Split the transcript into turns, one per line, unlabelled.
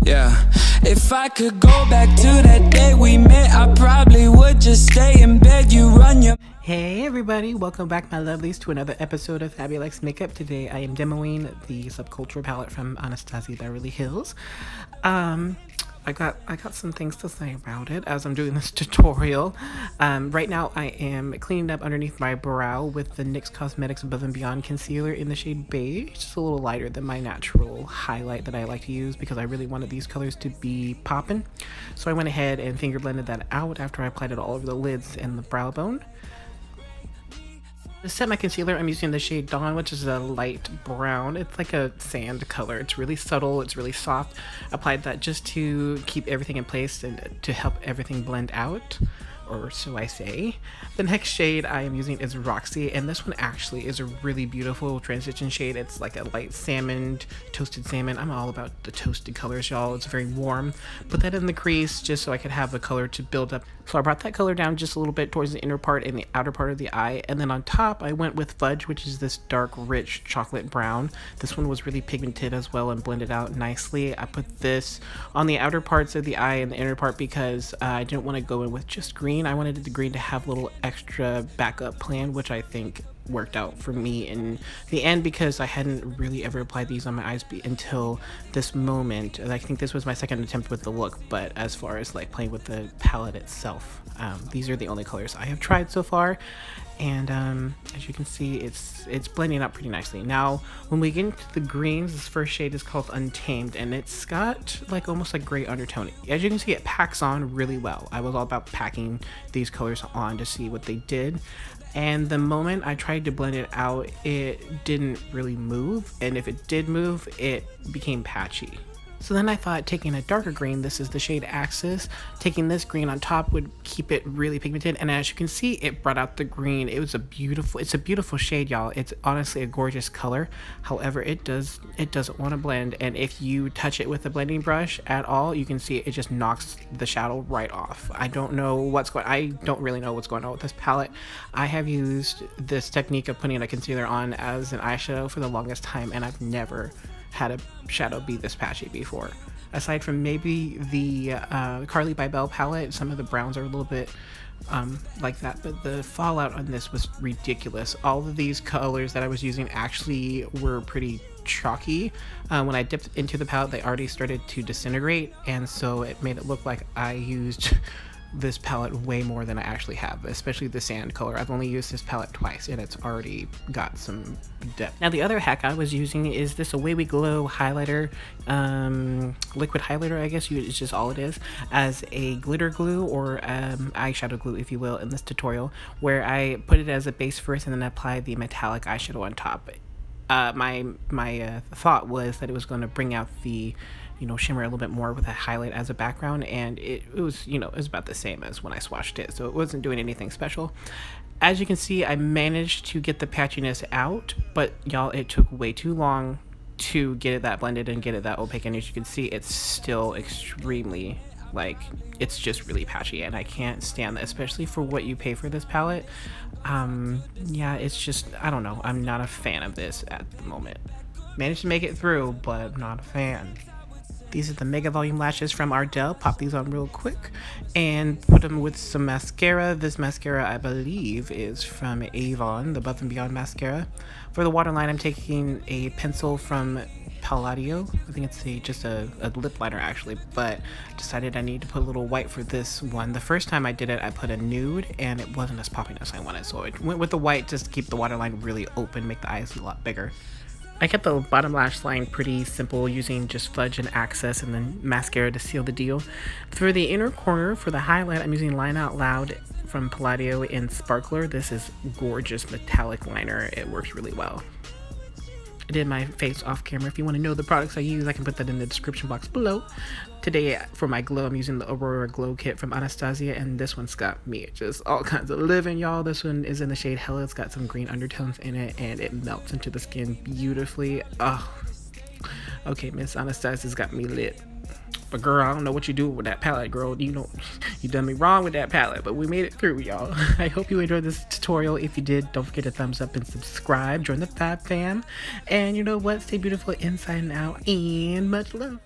Yeah, if I could go back to that day we met, I probably would just stay in bed. You run your...
Hey everybody, welcome back my lovelies to another episode of Fabulous Makeup. Today I am demoing the Subculture palette from Anastasia Beverly Hills. I got some things to say about it as I'm doing this tutorial. Right now I am cleaning up underneath my brow with the NYX Cosmetics Above and Beyond concealer in the shade beige. Just a little lighter than my natural highlight that I like to use because I really wanted these colors to be popping. So I went ahead and finger blended that out after I applied it all over the lids and the brow bone. To set my concealer, I'm using the shade Dawn, which is a light brown. It's like a sand color. It's really subtle. It's really soft. Applied that just to keep everything in place and to help everything blend out, or so I say. The next shade I am using is Roxy, and this one actually is a really beautiful transition shade. It's like a light salmon, toasted salmon. I'm all about the toasted colors, y'all. It's very warm. Put that in the crease just so I could have a color to build up. So I brought that color down just a little bit towards the inner part and the outer part of the eye, and then on top I went with Fudge, which is this dark, rich chocolate brown. This one was really pigmented as well and blended out nicely. I put this on the outer parts of the eye and the inner part because I didn't want to go in with just green. I wanted the green to have a little extra backup plan, which I think worked out for me in the end because I hadn't really ever applied these on my eyes until this moment. And I think this was my second attempt with the look, but as far as like playing with the palette itself, these are the only colors I have tried so far. And as you can see, it's blending out pretty nicely. Now, when we get into the greens, this first shade is called Untamed, and it's got like almost like gray undertone. As you can see, it packs on really well. I was all about packing these colors on to see what they did. And the moment I tried to blend it out, it didn't really move. And if it did move, it became patchy. So then I thought taking a darker green, this is the shade Axis, taking this green on top would keep it really pigmented. And as you can see, it brought out the green. It's a beautiful shade, y'all. It's honestly a gorgeous color. However, it doesn't want to blend. And if you touch it with a blending brush at all, you can see it just knocks the shadow right off. I don't really know what's going on with this palette. I have used this technique of putting a concealer on as an eyeshadow for the longest time, and I've never had a shadow be this patchy before. Aside from maybe the Carly by Bell palette, some of the browns are a little bit like that, but the fallout on this was ridiculous. All of these colors that I was using actually were pretty chalky. When I dipped into the palette, they already started to disintegrate, and so it made it look like I used this palette way more than I actually have, especially the sand color. I've only used this palette twice and it's already got some depth. Now the other hack I was using is this Away We Glow highlighter, liquid highlighter I guess it's just all it is, as a glitter glue or eyeshadow glue if you will in this tutorial, where I put it as a base first and then apply the metallic eyeshadow on top. My thought was that it was going to bring out the shimmer a little bit more with a highlight as a background, and it was about the same as when I swatched it, so it wasn't doing anything special. As you can see, I managed to get the patchiness out, but y'all, it took way too long to get it that blended and get it that opaque, and as you can see, it's still extremely, it's just really patchy, and I can't stand that, especially for what you pay for this palette. Yeah, it's just, I don't know, I'm not a fan of this at the moment. Managed to make it through, but not a fan. These are the Mega Volume Lashes from Ardell. Pop these on real quick and put them with some mascara. This mascara, I believe, is from Avon, the Above and Beyond mascara. For the waterline, I'm taking a pencil from Palladio. I think it's just a lip liner actually, but decided I need to put a little white for this one. The first time I did it, I put a nude and it wasn't as popping as I wanted, so I went with the white just to keep the waterline really open, make the eyes a lot bigger. I kept the bottom lash line pretty simple using just Fudge and Access and then mascara to seal the deal. For the inner corner, for the highlight, I'm using Line Out Loud from Palladio in Sparkler. This is gorgeous metallic liner. It works really well. I did my face off camera. If you want to know the products I use, I can put that in the description box below. Today, for my glow, I'm using the Aurora Glow Kit from Anastasia, and this one's got me just all kinds of living, y'all. This one is in the shade Hella. It's got some green undertones in it, and it melts into the skin beautifully. Oh, okay, Miss Anastasia's got me lit. But girl, I don't know what you do with that palette, girl. You done me wrong with that palette, but we made it through, y'all. I hope you enjoyed this tutorial. If you did, don't forget to thumbs up and subscribe. Join the Fab fam. And you know what? Stay beautiful inside and out, and much love.